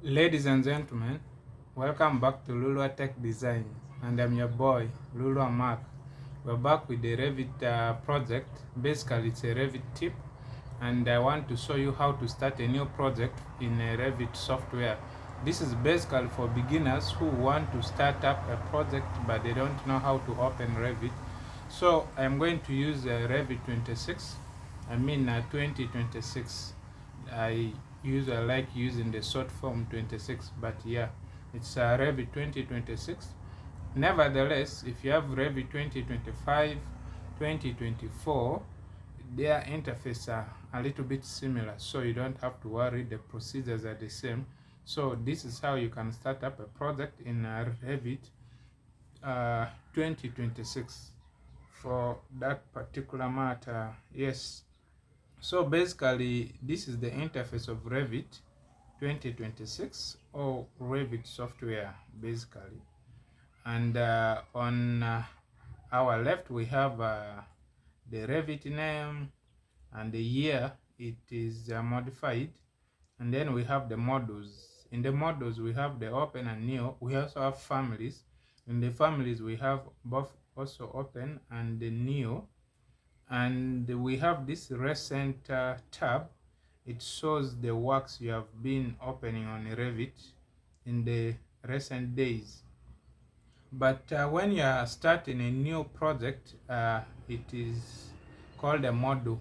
Ladies and gentlemen, welcome back to Lulu Tech Design, and I'm your boy Lulu Mark. We're back with the Revit project. Basically, it's a Revit tip, and I want to show you how to start a new project in a Revit software. This is basically for beginners who want to start up a project but they don't know how to open Revit. So I'm going to use Revit 2026. I like using the short form 26, but yeah, it's Revit 2026. Nevertheless, if you have Revit 2025, 2024, their interface are a little bit similar, so you don't have to worry, the procedures are the same. So this is how you can start up a project in Revit 2026 for that particular matter. Yes, so basically this is the interface of Revit 2026 or Revit software basically, and on our left we have the Revit name and the year it is modified, and then we have the modules. In the modules we have the open and new. We also have families. In the families we have both also open and the new, and we have this recent tab. It shows the works you have been opening on Revit in the recent days. But when you are starting a new project, it is called a module.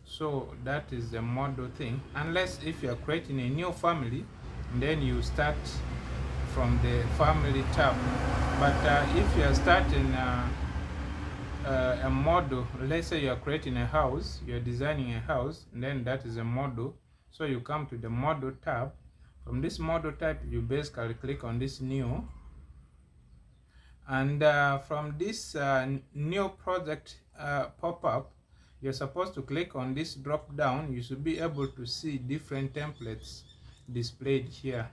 So that is a module thing, unless if you are creating a new family, then you start from the family tab. But if you are starting a model, let's say you are creating a house, you are designing a house, and then that is a model. So you come to the model tab. From this model tab, you basically click on this new, and from this new project pop-up, you're supposed to click on this drop down. You should be able to see different templates displayed here.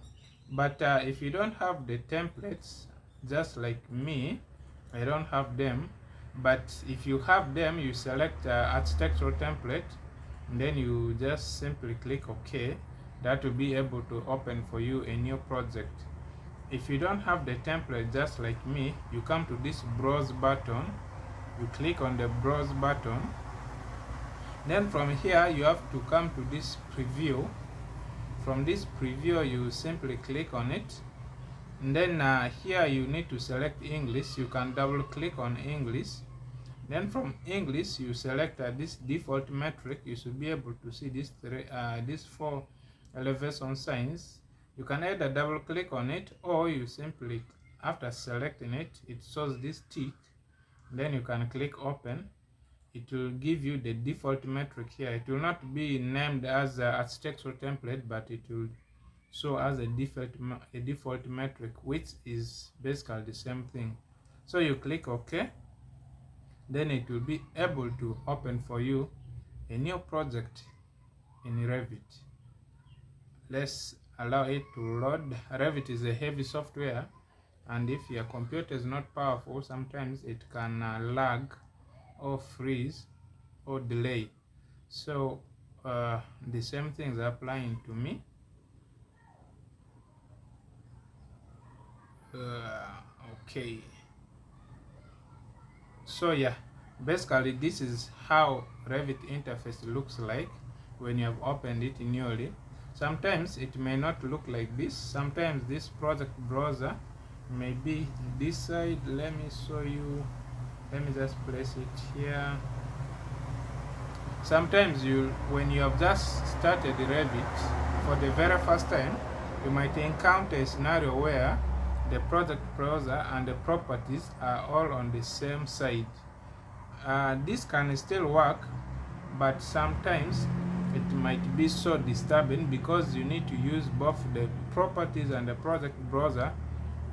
But if you don't have the templates, just like me, I don't have them. But if you have them, you select architectural template, and then you just simply click OK. That will be able to open for you a new project. If you don't have the template, just like me, you come to this browse button, you click on the browse button, then from here you have to come to this preview. From this preview you simply click on it, and then here you need to select English. You can double click on English. Then from English you select this default metric. You should be able to see these four elevation signs. You can either double click on it, or you simply, after selecting it, it shows this tick, then you can click open. It will give you the default metric here. It will not be named as a architectural template, but it will show as a default metric, which is basically the same thing. So you click OK, then it will be able to open for you a new project in Revit. Let's allow it to load. Revit is a heavy software, and if your computer is not powerful, sometimes it can lag or freeze or delay. So the same things are applying to me. Okay, so yeah, basically this is how Revit interface looks like when you have opened it newly. Sometimes it may not look like this. Sometimes this project browser may be this side. Let me show you. Let me just place it here. Sometimes when you have just started Revit for the very first time, you might encounter a scenario where the project browser and the properties are all on the same side. This can still work, but sometimes it might be so disturbing because you need to use both the properties and the project browser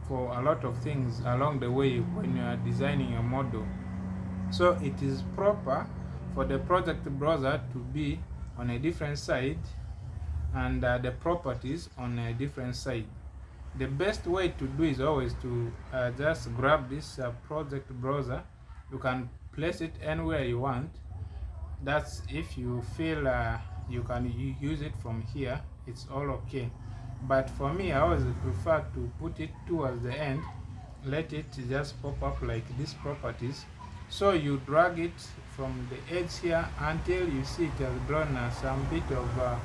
for a lot of things along the way when you are designing a model. So it is proper for the project browser to be on a different side and the properties on a different side. The best way to do is always to just grab this project browser. You can place it anywhere you want. That's if you feel you can use it from here, it's all okay. but for me I always prefer to put it towards the end, let it just pop up like these properties. So you drag it from the edge here until you see it has drawn some bit of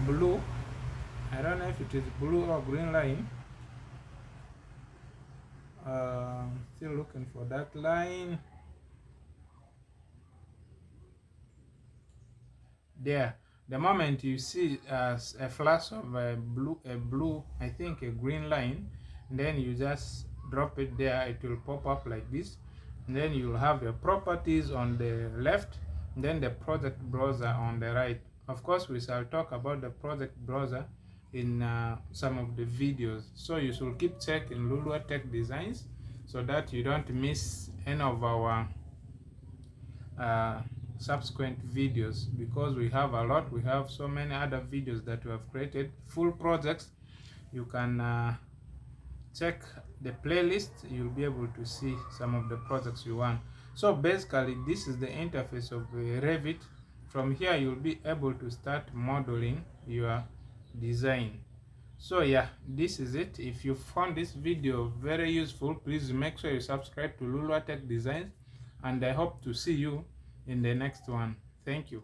blue. I don't know if it is blue or green line. Still looking for that line. There, the moment you see a flash of a blue, I think a green line, then you just drop it there. It will pop up like this. And then you'll have your properties on the left, then the project browser on the right. Of course, we shall talk about the project browser in some of the videos. So you should keep checking Lulua Tech Designs so that you don't miss any of our subsequent videos, because we have a lot. We have so many other videos that we have created, full projects. You can check the playlist. You'll be able to see some of the projects you want. So basically this is the interface of Revit. From here you'll be able to start modeling your design. So yeah, this is it. If you found this video very useful, please make sure you subscribe to Lulua Tech Designs, and I hope to see you in the next one. Thank you.